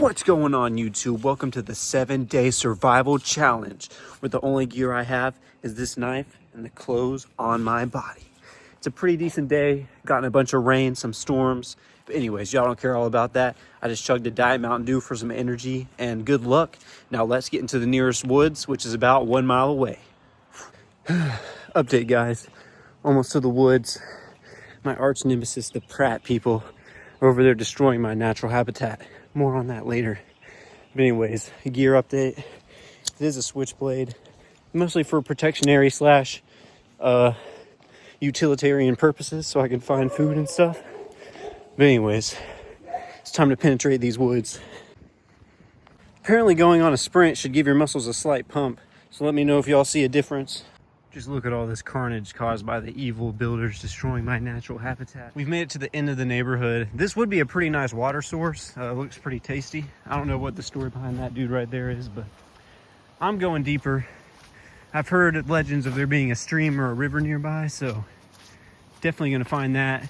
What's going on, YouTube? Welcome to the 7-day survival challenge, where the only gear I have is this knife and the clothes on my body. It's a pretty decent day. Gotten a bunch of rain, some storms. But anyways, y'all don't care all about that. I just chugged a Diet Mountain Dew for some energy and good luck. Now let's get into the nearest woods, which is about 1 mile away. Update, guys. Almost to the woods. My arch nemesis, the Pratt people, are over there destroying my natural habitat. More on that later. But anyways, a gear update. It is a switchblade, mostly for protectionary slash utilitarian purposes, so I can find food and stuff. But anyways, it's time to penetrate these woods. Apparently going on a sprint should give your muscles a slight pump, so let me know if y'all see a difference. Just look at all this carnage caused by the evil builders destroying my natural habitat. We've made it to the end of the neighborhood. This would be a pretty nice water source. Looks pretty tasty. I don't know what the story behind that dude right there is, but I'm going deeper. I've heard legends of there being a stream or a river nearby, so definitely gonna find that.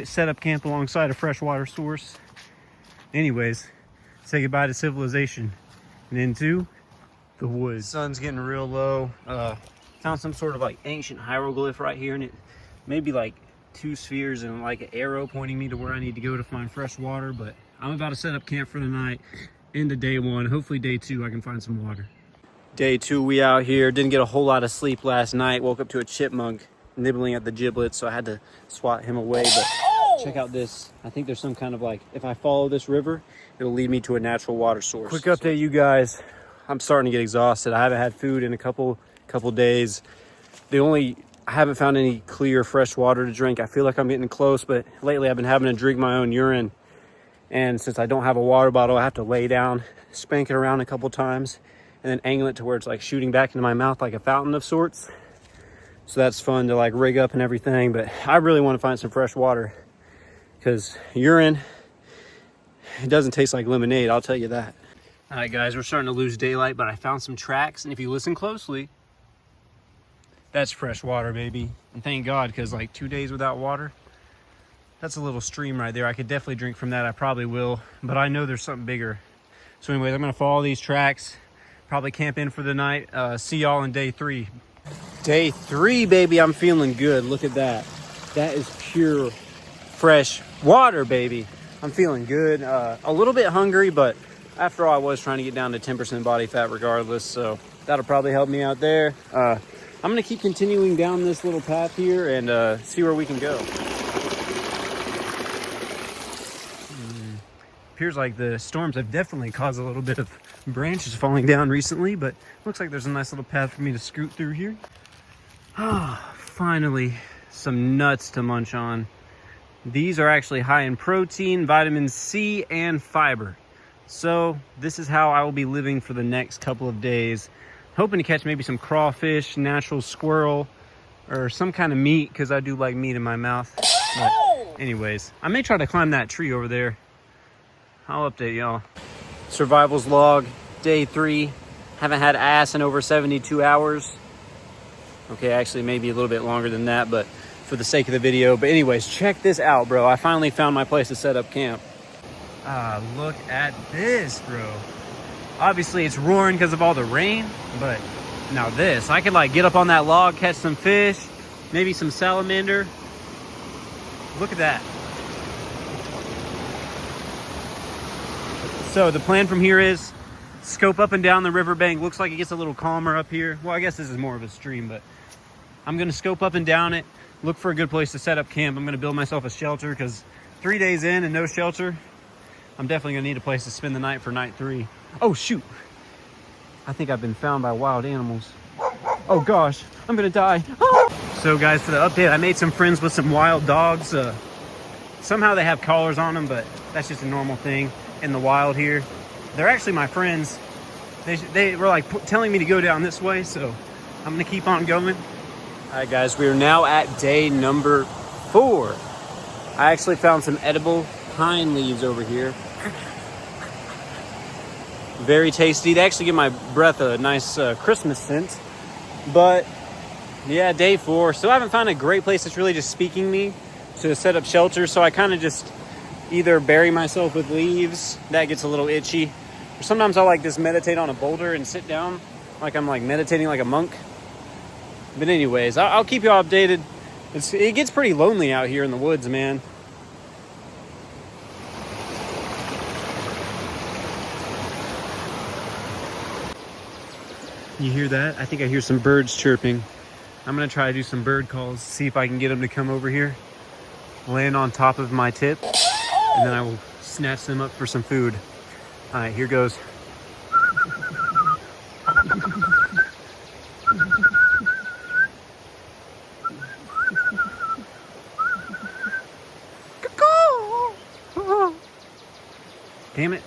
Set up camp alongside a fresh water source. Anyways, say goodbye to civilization and into the woods. Sun's getting real low. Found some sort of like ancient hieroglyph right here, and it may be like two spheres and like an arrow pointing me to where I need to go to find fresh water. But I'm about to set up camp for the night into day one. Hopefully day two I can find some water. Day two, we out here. Didn't get a whole lot of sleep last night. Woke up to a chipmunk nibbling at the giblets, so I had to swat him away. But check out this. I think there's some kind of like, if I follow this river, it'll lead me to a natural water source. Quick update, you guys. I'm starting to get exhausted. I haven't had food in a couple days. I haven't found any clear fresh water to drink. I feel like I'm getting close, but lately I've been having to drink my own urine, and since I don't have a water bottle, I have to lay down, spank it around a couple times, and then angle it to where it's like shooting back into my mouth like a fountain of sorts. So that's fun to like rig up and everything, but I really want to find some fresh water because urine, it doesn't taste like lemonade, I'll tell you that. All right, guys, we're starting to lose daylight, but I found some tracks, and if you listen closely, that's fresh water, baby. And thank God, because like 2 days without water, that's a little stream right there. I could definitely drink from that. I probably will, but I know there's something bigger. So anyways, I'm gonna follow these tracks, probably camp in for the night. See y'all in day three. Day three, baby, I'm feeling good. Look at that. That is pure, fresh water, baby. I'm feeling good. A little bit hungry, but after all, I was trying to get down to 10% body fat regardless, so that'll probably help me out there. I'm gonna keep continuing down this little path here and see where we can go. Appears like the storms have definitely caused a little bit of branches falling down recently, but looks like there's a nice little path for me to scoot through here. Finally, some nuts to munch on. These are actually high in protein, vitamin C, and fiber. So this is how I will be living for the next couple of days. Hoping to catch maybe some crawfish, natural squirrel, or some kind of meat, because I do like meat in my mouth. But anyways, I may try to climb that tree over there. I'll update y'all. Survival's log, day 3. Haven't had ass in over 72 hours. Okay, actually maybe a little bit longer than that, but for the sake of the video. But anyways, check this out, bro. I finally found my place to set up camp. Look at this, bro. Obviously it's roaring because of all the rain, but now this, I could like get up on that log, catch some fish, maybe some salamander. Look at that. So the plan from here is scope up and down the riverbank. Looks like it gets a little calmer up here. Well, I guess this is more of a stream, but I'm gonna scope up and down it, look for a good place to set up camp. I'm gonna build myself a shelter because 3 days in and no shelter, I'm definitely gonna need a place to spend the night for night 3. Oh shoot, I think I've been found by wild animals. Oh gosh, I'm gonna die. So guys, for the update, I made some friends with some wild dogs. Somehow they have collars on them, but that's just a normal thing in the wild here. They're actually my friends. They were like telling me to go down this way, so I'm gonna keep on going. All right guys, we are now at day number 4. I actually found some edible pine leaves over here. Very tasty. They actually give my breath a nice Christmas scent. But yeah, day 4. Still haven't found a great place that's really just speaking me to set up shelter. So I kind of just either bury myself with leaves, that gets a little itchy, or sometimes I like just meditate on a boulder and sit down like I'm like meditating like a monk. But anyways, I'll keep you all updated. It gets pretty lonely out here in the woods, man. You hear that? I think I hear some birds chirping. I'm gonna try to do some bird calls, see if I can get them to come over here, land on top of my tip, and then I will snatch them up for some food. All right, here goes. Damn it.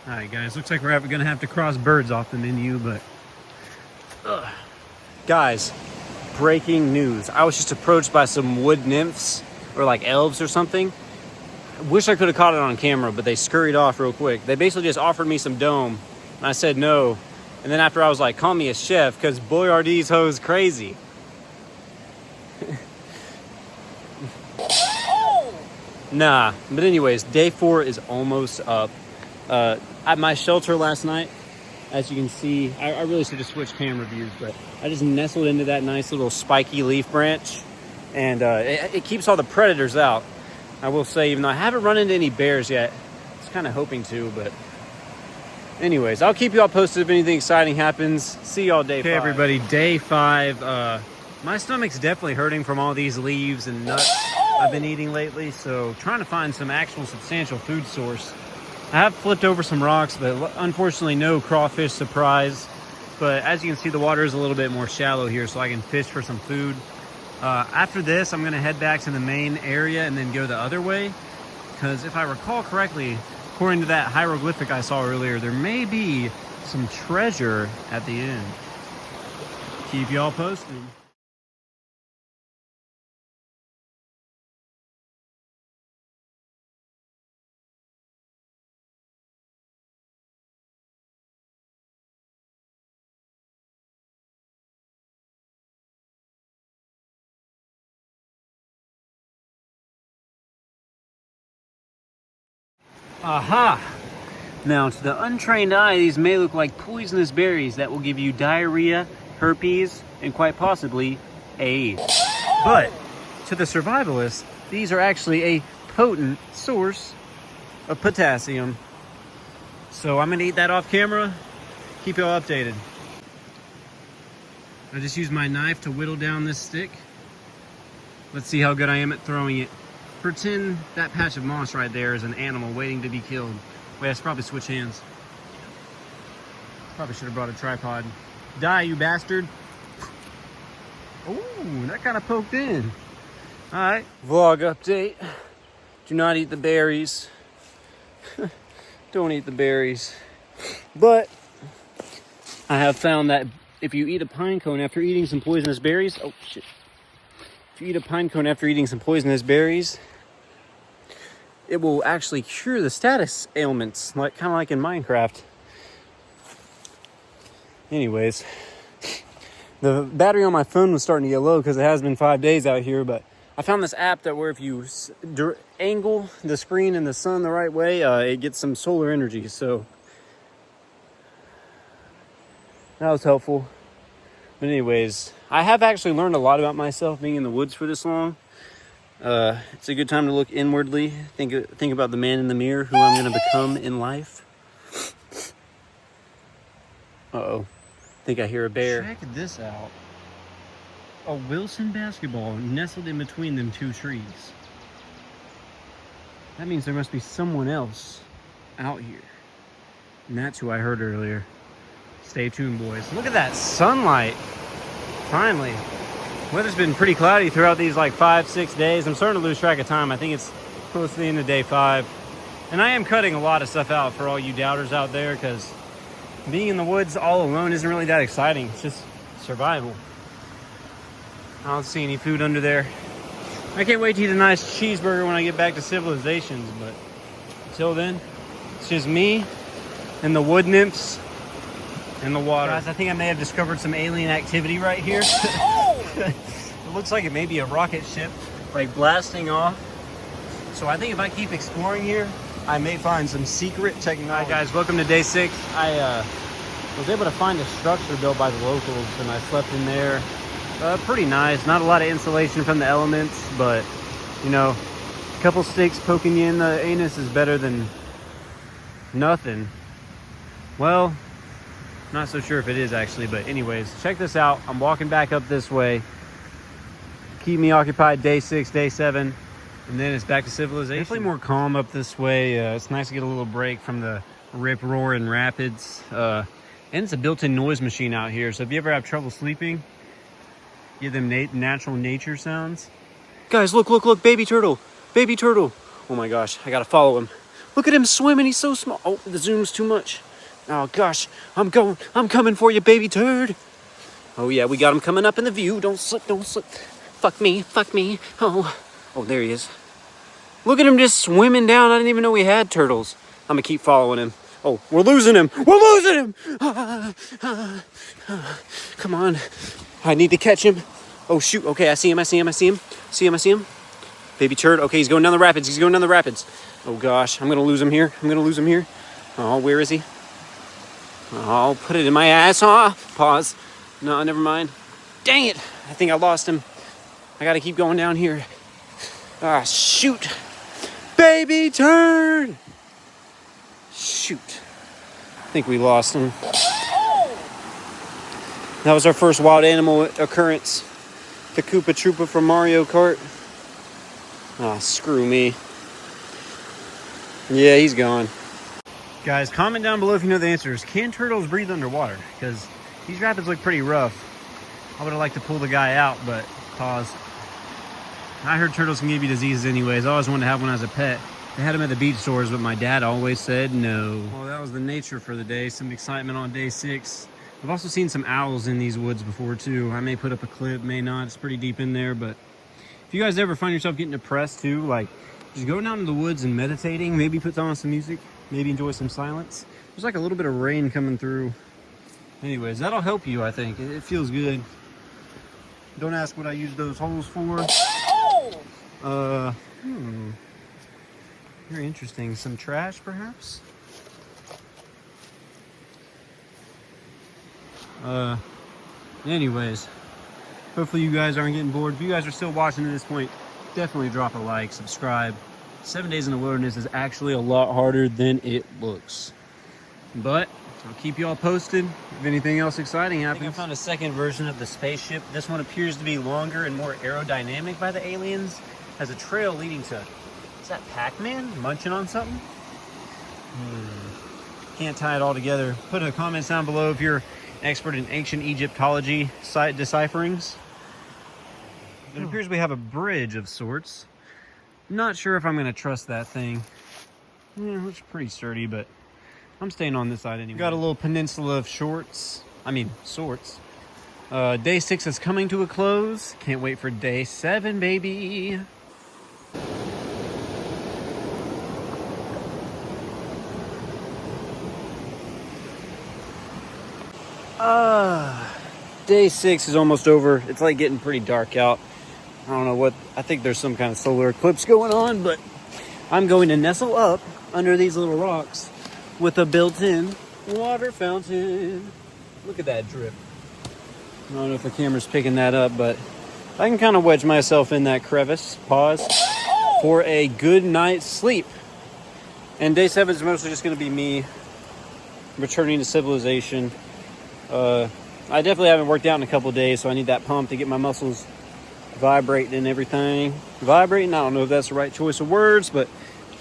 All right, guys, looks like we're gonna have to cross birds off the menu, but... Guys, breaking news. I was just approached by some wood nymphs, or like elves or something. I wish I could have caught it on camera, but they scurried off real quick. They basically just offered me some dome, and I said no. And then after I was like, call me a chef, because boy are these hoes crazy. Nah, but anyways, day 4 is almost up. At my shelter last night, as you can see, I really should have switched camera views, but I just nestled into that nice little spiky leaf branch, and it keeps all the predators out. I will say, even though I haven't run into any bears yet, I was kind of hoping to, but anyways, I'll keep you all posted if anything exciting happens. See y'all day 5. Okay, everybody, day 5. My stomach's definitely hurting from all these leaves and nuts I've been eating lately, so trying to find some actual substantial food source. I have flipped over some rocks, but unfortunately no crawfish surprise. But as you can see, the water is a little bit more shallow here, so I can fish for some food. After this, I'm gonna head back to the main area and then go the other way, because if I recall correctly, according to that hieroglyphic I saw earlier, there may be some treasure at the end. Keep y'all posted. Aha! Now, to the untrained eye, these may look like poisonous berries that will give you diarrhea, herpes, and quite possibly AIDS. But to the survivalist, these are actually a potent source of potassium. So I'm gonna eat that off camera, keep y'all updated. I just used my knife to whittle down this stick. Let's see how good I am at throwing it. Pretend that patch of moss right there is an animal waiting to be killed. Wait, I should probably switch hands. Probably should have brought a tripod. Die, you bastard. Ooh, that kind of poked in. All right, vlog update. Do not eat the berries. Don't eat the berries. But I have found that if you eat a pine cone after eating some poisonous berries, oh shit. If you eat a pine cone after eating some poisonous berries, it will actually cure the status ailments, kind of like in Minecraft. Anyways, the battery on my phone was starting to get low because it has been 5 days out here, but I found this app that where if you angle the screen and the sun the right way, it gets some solar energy, so that was helpful. But anyways, I have actually learned a lot about myself being in the woods for this long. It's a good time to look inwardly, think about the man in the mirror who I'm going to become in life. Uh-oh. I think I hear a bear. Check this out. A Wilson basketball nestled in between them 2 trees. That means there must be someone else out here. And that's who I heard earlier. Stay tuned, boys. Look at that sunlight. Finally. Weather's been pretty cloudy throughout these like 5-6 days. I'm starting to lose track of time. I think it's close to the end of day 5. And I am cutting a lot of stuff out for all you doubters out there, because being in the woods all alone isn't really that exciting. It's just survival. I don't see any food under there. I can't wait to eat a nice cheeseburger when I get back to civilizations, but until then, it's just me and the wood nymphs and the water. Guys, I think I may have discovered some alien activity right here. It looks like it may be a rocket ship, like blasting off So I think if I keep exploring here, I may find some secret technology. All right, guys, welcome to day 6. I was able to find a structure built by the locals, and I slept in there. Pretty nice. Not a lot of insulation from the elements, but, you know, a couple sticks poking you in the anus is better than nothing. Well, not so sure if it is actually, but anyways, check this out. I'm walking back up this way. Keep me occupied day 6, day 7, and then it's back to civilization. Definitely more calm up this way. It's nice to get a little break from the rip-roaring rapids. And it's a built-in noise machine out here, so if you ever have trouble sleeping, give them natural nature sounds. Guys, look, look, look, baby turtle. Baby turtle. Oh my gosh, I gotta follow him. Look at him swimming, he's so small. Oh, the zoom's too much. Oh gosh, I'm coming for you, baby turd. Oh yeah, we got him coming up in the view. Don't slip, don't slip. Fuck me, fuck me. Oh, there he is. Look at him just swimming down. I didn't even know we had turtles. I'm gonna keep following him. Oh, we're losing him. We're losing him. Come on. I need to catch him. Oh shoot, okay, I see him. See him. Baby turd. Okay, he's going down the rapids. Oh gosh, I'm gonna lose him here. Oh, where is he? Oh, I'll put it in my ass. Pause. No, never mind. Dang it. I think I lost him. I gotta keep going down here. Shoot. Baby turd. Shoot. I think we lost him. That was our first wild animal occurrence. The Koopa Troopa from Mario Kart. Screw me. Yeah, he's gone. Guys, comment down below if you know the answers. Can turtles breathe underwater? Because these rapids look pretty rough. I would have liked to pull the guy out, but pause. I heard turtles can give you diseases anyways. I always wanted to have one as a pet. They had them at the beach stores, but my dad always said no. Well, that was the nature for the day. Some excitement on day 6. I've also seen some owls in these woods before too. I may put up a clip, may not. It's pretty deep in there, but if you guys ever find yourself getting depressed too, like just go down to the woods and meditating, maybe put on some music, maybe enjoy some silence. There's like a little bit of rain coming through. Anyways, that'll help you, I think. It feels good. Don't ask what I use those holes for. Very interesting. Some trash, perhaps? Anyways, hopefully you guys aren't getting bored. If you guys are still watching at this point, definitely drop a like, subscribe. 7 days in the wilderness is actually a lot harder than it looks. But I'll keep you all posted if anything else exciting happens. I think I found a second version of the spaceship. This one appears to be longer and more aerodynamic by the aliens. Has a trail leading to, is that Pac-Man munching on something? Can't tie it all together. Put a comment down below if you're expert in ancient Egyptology site decipherings. It appears we have a bridge of sorts. Not sure if I'm going to trust that thing. It's pretty sturdy, but I'm staying on this side anyway. Got a little peninsula of sorts. Day 6 is coming to a close. Can't wait for day 7, baby. Day 6 is almost over. It's like getting pretty dark out. I don't know what, I think there's some kind of solar eclipse going on, but I'm going to nestle up under these little rocks with a built-in water fountain. Look at that drip. I don't know if the camera's picking that up, but I can kind of wedge myself in that crevice, pause, for a good night's sleep. And day 7 is mostly just going to be me returning to civilization. I definitely haven't worked out in a couple of days, so I need that pump to get my muscles vibrating and everything. Vibrating, I don't know if that's the right choice of words, but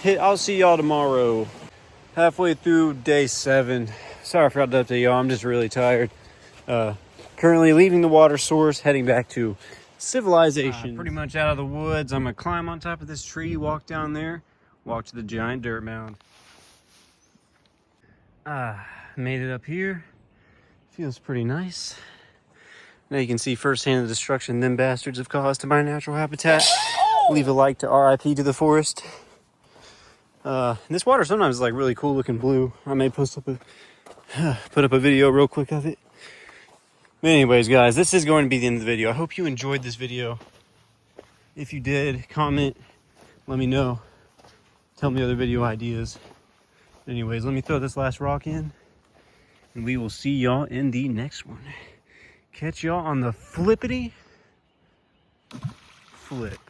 I'll see y'all tomorrow. Halfway through day 7. Sorry I forgot to update y'all, I'm just really tired. Currently leaving the water source, heading back to civilization. Pretty much out of the woods. I'm gonna climb on top of this tree, walk down there, walk to the giant dirt mound. Made it up here. Feels pretty nice. Now you can see firsthand the destruction them bastards have caused to my natural habitat. Leave a like to RIP to the forest. This water sometimes is like really cool looking blue. I may put up a video real quick of it. But anyways, guys, this is going to be the end of the video. I hope you enjoyed this video. If you did, comment, let me know. tell me other video ideas. Anyways, let me throw this last rock in, and we will see y'all in the next one. Catch y'all on the flippity flip.